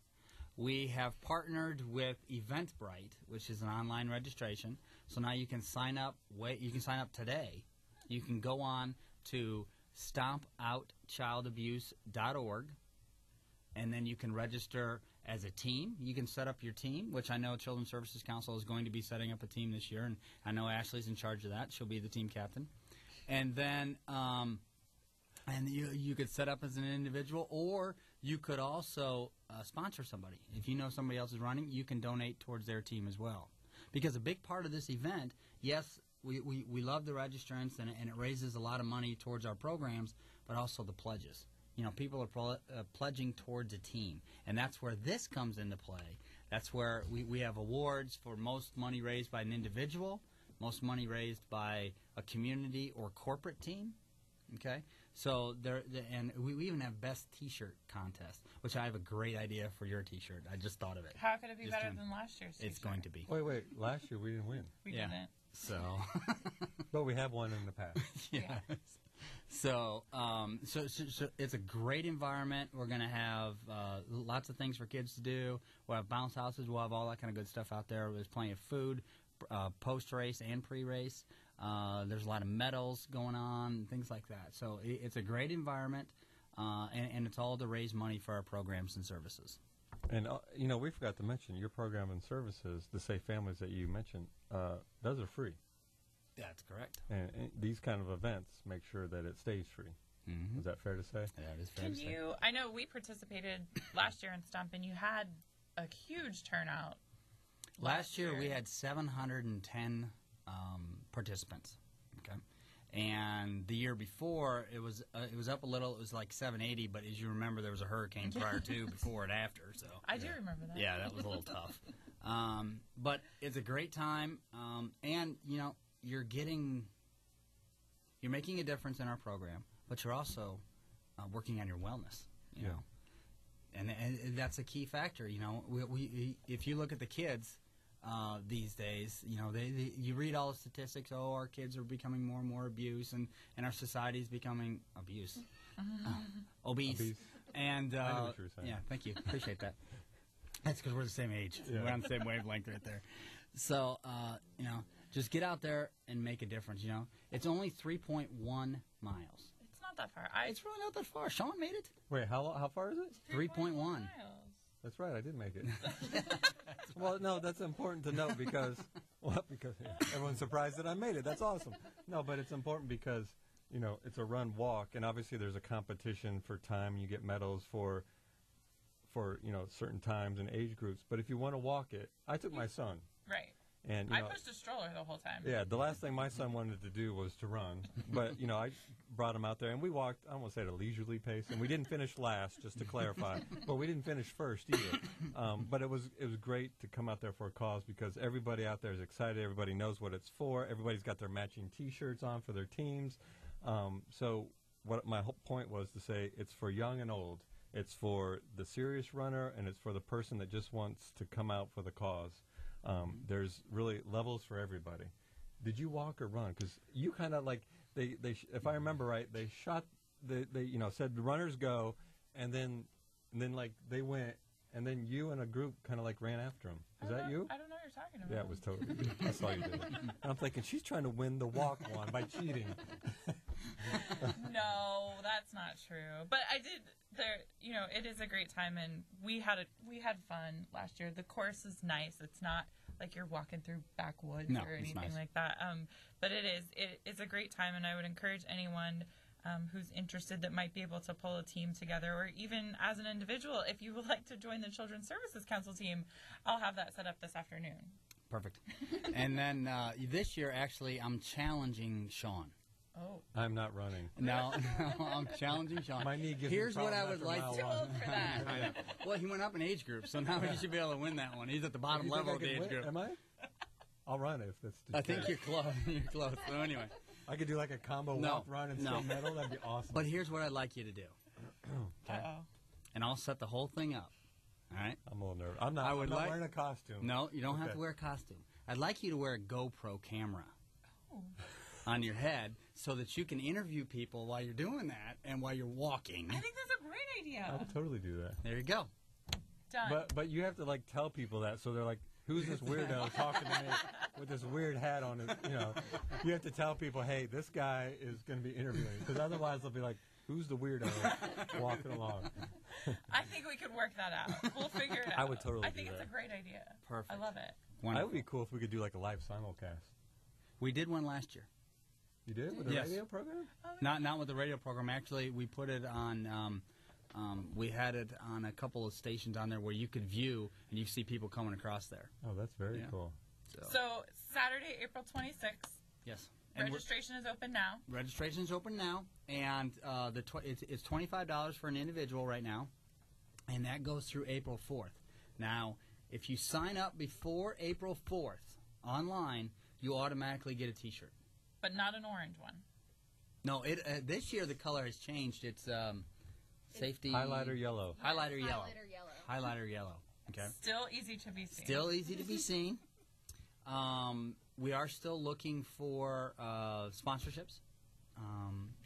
We have partnered with Eventbrite, which is an online registration. So now you can sign up. You can sign up today. You can go on to stompoutchildabuse.org, and then you can register as a team. You can set up your team, which I know Children's Services Council is going to be setting up a team this year, and I know Ashley's in charge of that. She'll be the team captain. And then you could set up as an individual, or you could also sponsor somebody. If you know somebody else is running, you can donate towards their team as well. Because a big part of this event, yes, we love the registrants, and it raises a lot of money towards our programs, but also the pledges. You know, people are pledging towards a team, and that's where this comes into play. That's where we have awards for most money raised by an individual, most money raised by a community or corporate team. Okay, so and we even have best T-shirt contest, which I have a great idea for your T-shirt. I just thought of it. How could it be Just better kidding. than last year's? It's going to be. Wait. Last year we didn't win. We Yeah. didn't. So, But we have one in the past. yeah. So it's a great environment. We're going to have lots of things for kids to do. We'll have bounce houses. We'll have all that kind of good stuff out there. There's plenty of food, post-race and pre-race. There's a lot of medals going on and things like that. So it's a great environment, and it's all to raise money for our programs and services. And, we forgot to mention your program and services, the Safe Families that you mentioned, those are free. That's correct. And these kind of events make sure that it stays free. Mm-hmm. Is that fair to say? That is fair Can to say. you? I know we participated last year in Stomp, and you had a huge turnout. Last year we had 710 participants. Okay, and the year before it was up a little. It was like 780, but as you remember, there was a hurricane prior to, before, and after. So I do remember that. yeah, that was a little tough. But it's a great time, and you're making a difference in our program, but you're also working on your wellness. You Yeah. know, and that's a key factor. You know, if you look at the kids these days, you know, you read all the statistics. Oh, our kids are becoming more and more abused, and our society is becoming obese. Obese. And I know what you were saying. yeah, thank you, appreciate that. That's because we're the same age. Yeah. We're on the same wavelength right there. So you know, just get out there and make a difference. You know, it's only 3.1 miles. It's not that far. It's really not that far. Sean made it. Wait, how far is it? 3.1. miles. That's right, I did make it. Well, no, that's important to note because everyone's surprised that I made it. That's awesome. No, but it's important because, you know, it's a run walk, and obviously there's a competition for time. You get medals for you know, certain times and age groups. But if you want to walk it, I took my son, Right. and I know, pushed a stroller the whole time. yeah, the last thing my son wanted to do was to run. But, you know, I brought him out there, and we walked, I won't say at a leisurely pace, and we didn't finish last, just to clarify. But we didn't finish first either. But it was great to come out there for a cause because everybody out there is excited. Everybody knows what it's for. Everybody's got their matching T-shirts on for their teams. So what my whole point was to say, it's for young and old. It's for the serious runner, and it's for the person that just wants to come out for the cause. There's really levels for everybody. Did you walk or run? Because you kind of like if I remember right, they shot they you know said the runners go, and then like they went, and then you and a group kind of like ran after them. Is that you? I don't know what you're talking about. Yeah, it was totally you. I saw you did it. And I'm thinking she's trying to win the walk one by cheating. No, that's not true. But I did. There, you know, it is a great time, and we had fun last year. The course is nice. It's not like you're walking through backwoods No, or it's anything nice. like that. But it is a great time, and I would encourage anyone who's interested that might be able to pull a team together, or even as an individual, if you would like to join the Children's Services Council team, I'll have that set up this afternoon. Perfect. And then this year, actually, I'm challenging Sean. Oh, I'm not running. No, I'm challenging Sean. My knee gives me Here's what I problems would after like mile to. too one. old for that. I know. Well, he went up in age group, so now he should be able to win that one. He's at the bottom You think level I of the could age win? group. Am I? I'll run if that's. I think you're close. You're close. So anyway, I could do like a combo No, walk, run, and no. stay medal. That'd be awesome. but here's what I'd like you to do, Uh-oh. and I'll set the whole thing up. All right? I'm a little nervous. I'm not. I would I'm not like- wearing a costume. No, you don't have Okay. to wear a costume. I'd like you to wear a GoPro camera Oh. on your head so that you can interview people while you're doing that and while you're walking. I think that's a great I idea. would totally do that. There you go. Done. But you have to like tell people that, so they're like, "Who's this weirdo talking to me with this weird hat on?" His, you know, you have to tell people, "Hey, this guy is going to be interviewing," because otherwise they'll be like, "Who's the weirdo walking along?" I think we could work that out. We'll figure it out. I would totally I think do it's that. a great idea. Perfect. I love it. That Wonderful. would be cool if we could do like a live simulcast. We did one last year. You did with the Yes. radio program? Not with the radio program. Actually, we put it on. We had it on a couple of stations on there where you could view and you see people coming across there. Oh, that's very Yeah. cool. So Saturday, April 26th, Yes. And registration is open now. registration's open now, and it's $25 for an individual right now, and that goes through April 4th. Now, if you sign up before April 4th online, you automatically get a T-shirt. But not an orange one. No, this year the color has changed. It's safety Highlighter yellow. Highlighter yellow. Highlighter yellow. Highlighter yellow. Okay. Still easy to be seen. Still easy to be seen. We are still looking for sponsorships.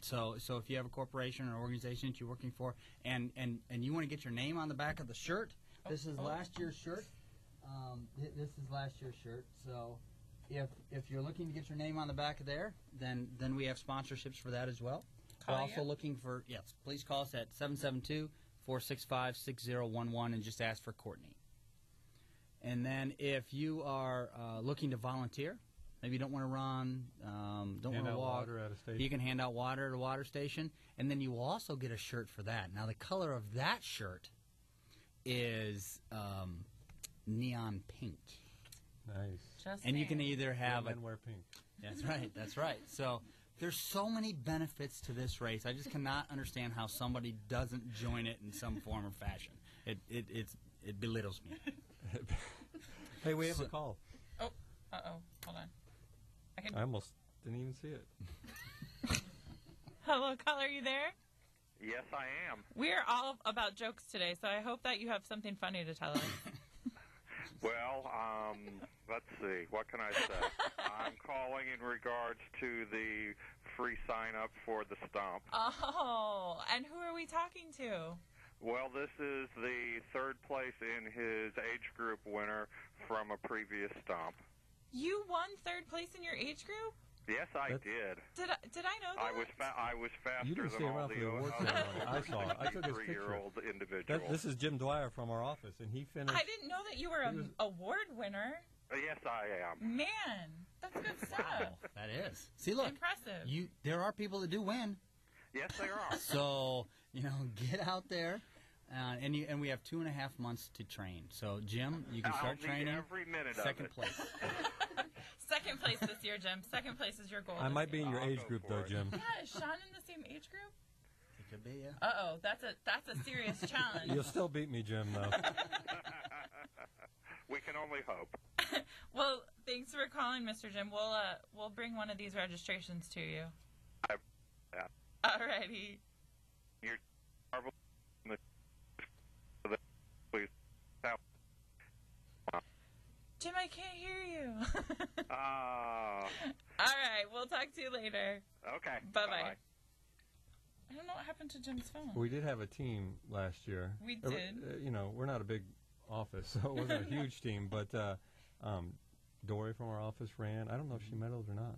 So if you have a corporation or organization that you're working for, and you want to get your name on the back of the shirt, this is last year's shirt. This is last year's shirt. So if you're looking to get your name on the back of there, then we have sponsorships for that as well. We're Call also you? looking for, yes, please call us at 772-465-6011 and just ask for Courtney. And then if you are looking to volunteer, maybe you don't want to run, don't want Hand to out walk, water at a station. you can hand out water at a water station, and then you will also get a shirt for that. Now, the color of that shirt is neon pink. Nice. Just And you can saying. either have Men wear pink. That's right. That's right. So there's so many benefits to this race. I just cannot understand how somebody doesn't join it in some form or fashion. It belittles me. Hey, we have a call. Oh, uh-oh. Hold on. I almost didn't even see it. Hello, caller, are you there? Yes, I am. We're all about jokes today, so I hope that you have something funny to tell us. Well, let's see. What can I say? I'm calling in regards to the free sign-up for the Stomp. Oh, and who are we talking to? Well, this is the third place in his age group winner from a previous Stomp. You won third place in your age group? Yes, I did. Did I know that? I was faster You didn't than stay all around for the the award other ceremony. I saw it. I took his picture. 3-year-old individuals. This is Jim Dwyer from our office, and he finished. I didn't know that you were an award winner. Yes, I am. Man, that's good stuff. That is. See, look. Impressive. There are people that do win. Yes, there are. So, get out there. And we have 2.5 months to train. So, Jim, you can start I'll training. need every minute Second of it. place. Second place this year, Jim. Second place is your goal. I might be in your I'll age go group, for though, it. Jim. Yeah, is Sean in the same age group? It could be, yeah. Uh-oh, that's a serious challenge. You'll still beat me, Jim, though. We can only hope. Well, thanks for calling, Mr. Jim. We'll bring one of these registrations to you. Yeah. Alrighty. You're marvelous. Please. Jim, I can't hear you. Ah. All right, we'll talk to you later. Okay. Bye-bye. I don't know what happened to Jim's phone. We did have a team last year. We did. We're not a big office, so it wasn't a huge team, but Dory from our office ran. I don't know if she medaled or not.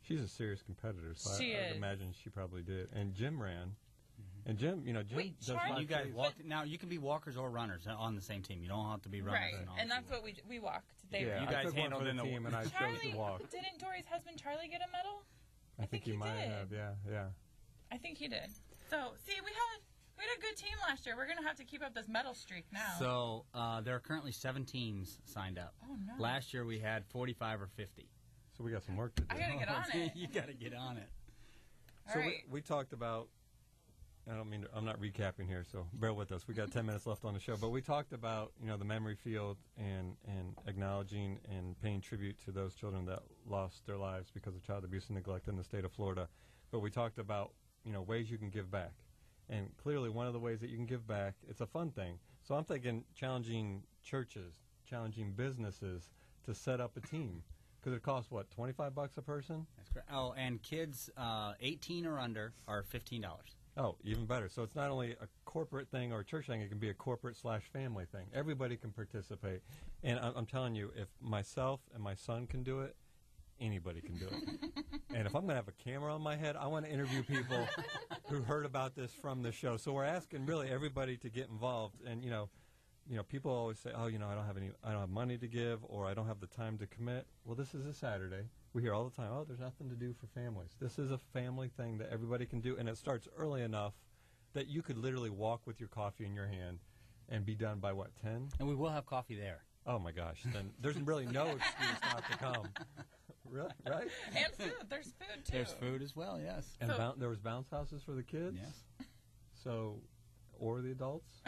She's a serious competitor, so She I is. imagine she probably did. And Jim ran. And Jim, Jim Wait, does Charlie- And you guys 5Ks. walked. Now, you can be walkers or runners on the same team. You don't have to be runners. Right, all and the that's time. what we walked. They Yeah, You I guys took one handled for the in the team, and I chose Charlie, to walk. didn't Dory's husband Charlie get a medal? I think he might did. have. Yeah. I think he did. So, see, we had a good team last year. We're going to have to keep up this medal streak now. So there are currently 7 teams signed up. Oh, no. Last year we had 45 or 50. So we got some work to do. I got to get on it. You got to get on it. All So right. we talked about. I'm not recapping here, so bear with us. We got 10 minutes left on the show, but we talked about the memory field and acknowledging and paying tribute to those children that lost their lives because of child abuse and neglect in the state of Florida. But we talked about ways you can give back, and clearly one of the ways that you can give back, it's a fun thing. So I'm thinking challenging churches, challenging businesses to set up a team. Because it costs, what, $25 a person? That's correct. Oh, and kids 18 or under are $15. Oh, even better. So it's not only a corporate thing or a church thing, it can be a corporate/family thing. Everybody can participate. And I'm telling you, if myself and my son can do it, anybody can do it. And if I'm going to have a camera on my head, I want to interview people who heard about this from the show. So we're asking really everybody to get involved. And, people always say, I don't have money to give, or I don't have the time to commit. Well, this is a Saturday. We hear all the time, there's nothing to do for families. This is a family thing that everybody can do, and it starts early enough that you could literally walk with your coffee in your hand and be done by, 10? And we will have coffee there. Oh, my gosh. Then there's really no excuse not to come. Really? Right? And food. There's food, too. There's food as well, yes. And there was bounce houses for the kids? Yes. So, or the adults?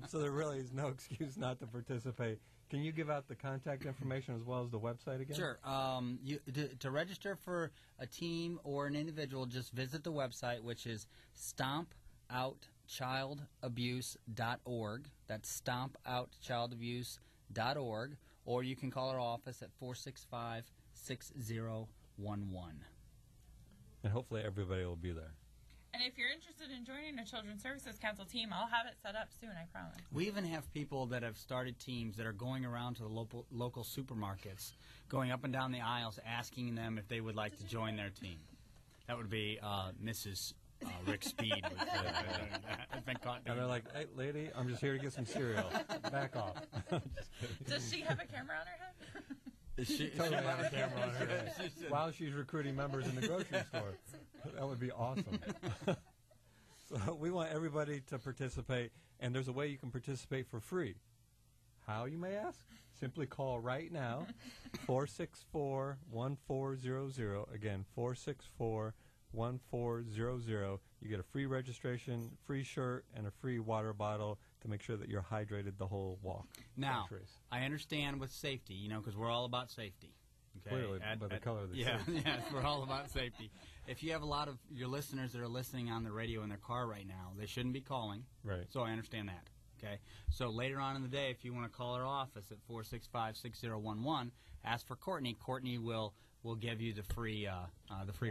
So there really is no excuse not to participate. Can you give out the contact information as well as the website again? Sure. To register for a team or an individual, just visit the website, which is stompoutchildabuse.org. That's stompoutchildabuse.org. Or you can call our office at 465-6011. And hopefully everybody will be there. And if you're interested in joining a Children's Services Council team, I'll have it set up soon, I promise. We even have people that have started teams that are going around to the local supermarkets, going up and down the aisles, asking them if they would like to join their team. That would be Mrs. Rick Speed. Has been caught And they're doing like, hey, lady, I'm just here to get some cereal. Back off. Does she have a camera on her head? She Totally have a camera on her head while she's recruiting members in the grocery store. That would be awesome. So we want everybody to participate, and there's a way you can participate for free. How, you may ask? Simply call right now, 464-1400. Again, 464-1400. You get a free registration, free shirt, and a free water bottle to make sure that you're hydrated the whole walk. Now, Trace. I understand with safety, because we're all about safety. Okay. Clearly, by the color of the yeah, seats. yes, we're all about safety. If you have a lot of your listeners that are listening on the radio in their car right now, they shouldn't be calling. Right. So I understand that. Okay. So later on in the day, if you want to call our office at 465-6011, ask for Courtney. Courtney will give you the free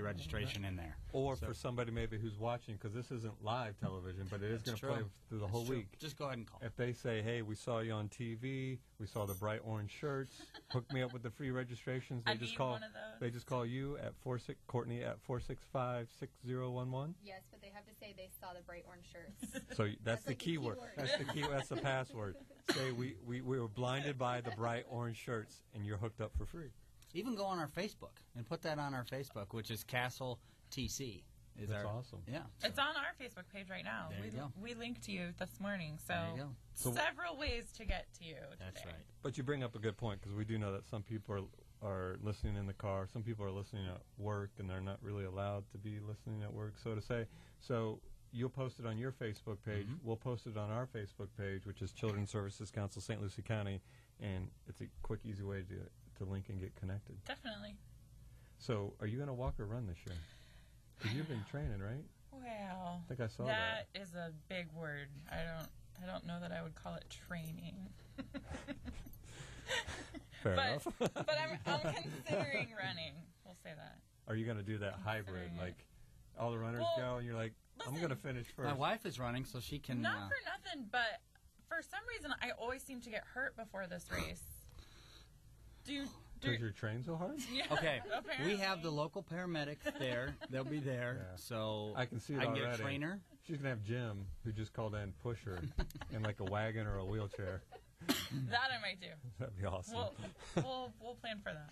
registration in there. Or So- for somebody maybe who's watching, because this isn't live television, but it is going to true. play through the whole That's true. week. Just go ahead and call. If they say, hey, we saw you on TV, we saw the bright orange shirts, hook me up with the free registrations, I need one of those. They just call you at Courtney at 465-6011. Yes, but they have to say they saw the bright orange shirts. So that's That's the like the key word. keyword. That's the key. That's the password. Say we were blinded by the bright orange shirts, and you're hooked up for free. Even go on our Facebook and put that on our Facebook, which is Castle TC. That's awesome. Yeah. It's on our Facebook page right now. There you go. We linked to you this morning, so, There you go. So- several ways to get to you. That's today. right. But you bring up a good point, because we do know that some people are listening in the car. Some people are listening at work, and they're not really allowed to be listening at work, so to say. So you'll post it on your Facebook page. Mm-hmm. We'll post it on our Facebook page, which is Children's Services Council St. Lucie County, and it's a quick, easy way to link and get connected. Definitely. So are you going to walk or run this year? Because you've been training, right? Well, I think I saw that. That is a big word. I don't know that I would call it training. Fair but enough. but I'm considering running. We'll say that. Are you going to do that hybrid, Considering it. like all the runners Well, go, and you're like, I'm listen, going to finish first? My wife is running, so she can. Not for nothing, but for some reason I always seem to get hurt before this race. Because you train so hard? Yeah, Okay, we apparently. have the local paramedics there. They'll be there. Yeah. So I can see it I can already. get a trainer. She's going to have Jim, who just called in, push her in like a wagon or a wheelchair. That I might do. That'd be awesome. We'll plan for that.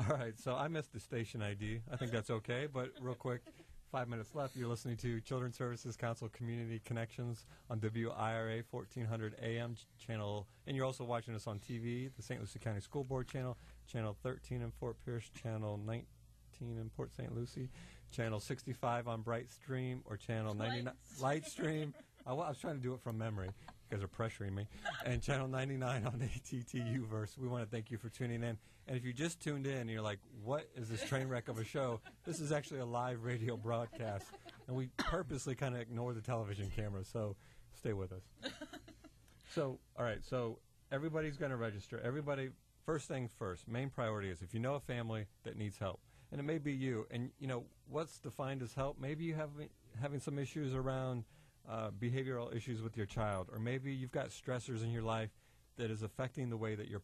All right, so I missed the station ID. I think that's okay, but real quick, 5 minutes left. You're listening to Children's Services Council Community Connections on WIRA 1400 AM channel, and you're also watching us on TV, the St. Lucie County School Board channel, channel 13 in Fort Pierce, channel 19 in Port St. Lucie, channel 65 on Bright Stream, or channel 99 Light Stream. I was trying to do it from memory. You guys are pressuring me. And channel 99 on ATTU Verse. We want to thank you for tuning in. And if you just tuned in and you're like, what is this train wreck of a show? This is actually a live radio broadcast. And we purposely kind of ignore the television camera, so stay with us. So, all right, so everybody's going to register. Everybody, first things first, main priority is if you know a family that needs help, and it may be you, and, you know, what's defined as help? Maybe you have having some issues around behavioral issues with your child, or maybe you've got stressors in your life that is affecting the way that you're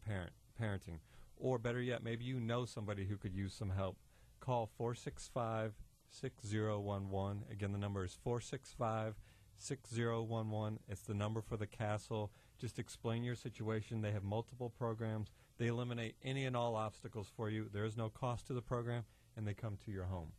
parenting. Or better yet, maybe you know somebody who could use some help. Call 465-6011. Again, the number is 465-6011. It's the number for the castle. Just explain your situation. They have multiple programs. They eliminate any and all obstacles for you. There is no cost to the program, and they come to your home.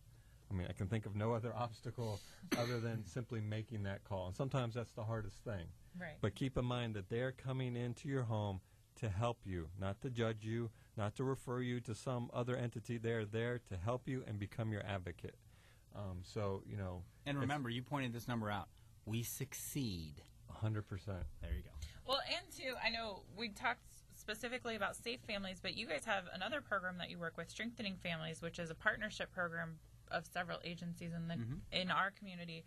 I mean, I can think of no other obstacle other than simply making that call. And sometimes that's the hardest thing. Right. But keep in mind that they're coming into your home to help you, not to judge you, not to refer you to some other entity. They're there to help you and become your advocate. So, you know. And remember, you pointed this number out. We succeed. 100%. There you go. Well, and too, I know we talked specifically about Safe Families, but you guys have another program that you work with, Strengthening Families, which is a partnership program of several agencies in our community.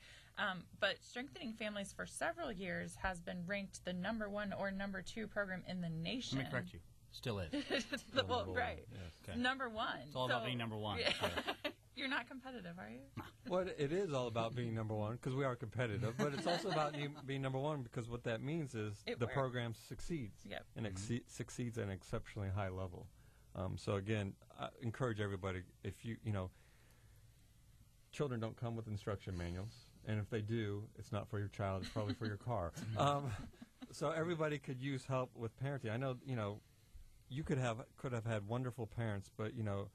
But Strengthening Families for several years has been ranked the number 1 or number 2 program in the nation. Let me correct you. Still is. Well, right. Yes. Okay. Number 1. It's all about being number 1. Yeah. Yeah. You're not competitive, are you? Well, it is all about being number one because we are competitive, but it's also about you being number one because what that means is It the works. program succeeds Yep. and succeeds at an exceptionally high level. So again, I encourage everybody, if you know, children don't come with instruction manuals, and if they do, it's not for your child, it's probably for your car. So everybody could use help with parenting. I know, you know, you could have had wonderful parents, but you know,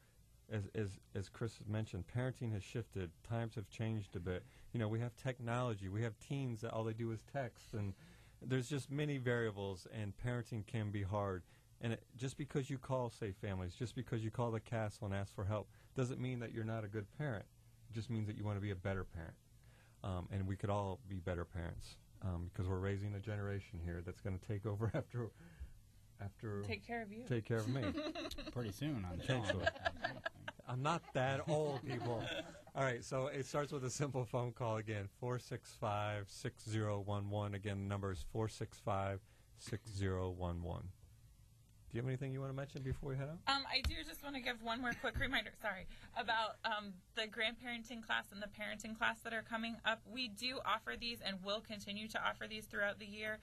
as Chris mentioned, parenting has shifted. Times have changed a bit. You know, we have technology. We have teens that all they do is text, and there's just many variables, and parenting can be hard. And just because you call Safe Families, just because you call the castle and ask for help, doesn't mean that you're not a good parent. It just means that you want to be a better parent. And we could all be better parents because we're raising a generation here that's going to take over after after Take care of you. take care of me. Pretty soon on Potentially. Sean. I'm not that old, people. All right, so it starts with a simple phone call again, 465-6011. Again, the number is 465-6011. Do you have anything you want to mention before we head out? I do just want to give one more quick reminder, about the grandparenting class and the parenting class that are coming up. We do offer these and will continue to offer these throughout the year,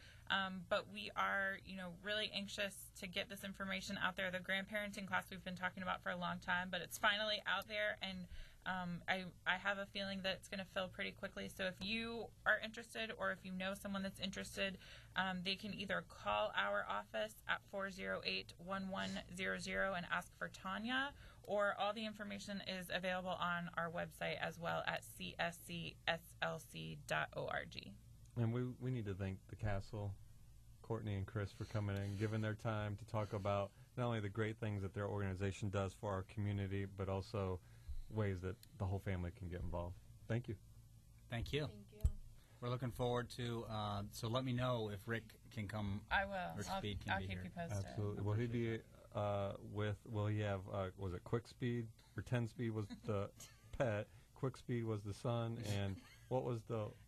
but we are, really anxious to get this information out there. The grandparenting class we've been talking about for a long time, but it's finally out there, and I have a feeling that it's going to fill pretty quickly. So if you are interested or if you know someone that's interested, they can either call our office at 408-1100 and ask for Tanya, or all the information is available on our website as well at cscslc.org. And we need to thank the Castle, Courtney and Chris, for coming in, giving their time to talk about not only the great things that their organization does for our community, but also ways that the whole family can get involved. Thank you. Thank you. Thank you. We're looking forward to, so let me know if Rick can come. I will. Rick Speed can I'll be keep here. you posted. Absolutely. Will he be will he have, was it Quick Speed? Or 10 Speed was the pet, Quick Speed was the son, and what was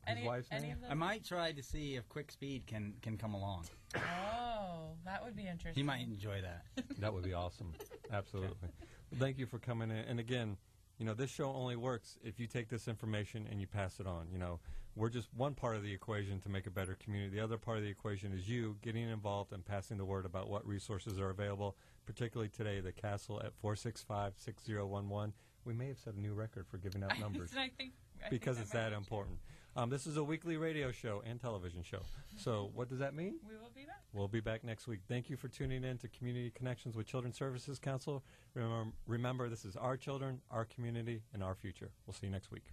his wife's Any name? of those? I might try to see if Quick Speed can come along. Oh, that would be interesting. He might enjoy that. That would be awesome. Absolutely. Well, thank you for coming in. And again, this show only works if you take this information and you pass it on. We're just one part of the equation to make a better community. The other part of the equation is you getting involved and passing the word about what resources are available, particularly today, the Castle at 465-6011. We may have set a new record for giving out numbers I think because it's that might be important. This is a weekly radio show and television show. So what does that mean? true. We will be back. We'll be back next week. Thank you for tuning in to Community Connections with Children's Services Council. Remember, this is our children, our community, and our future. We'll see you next week.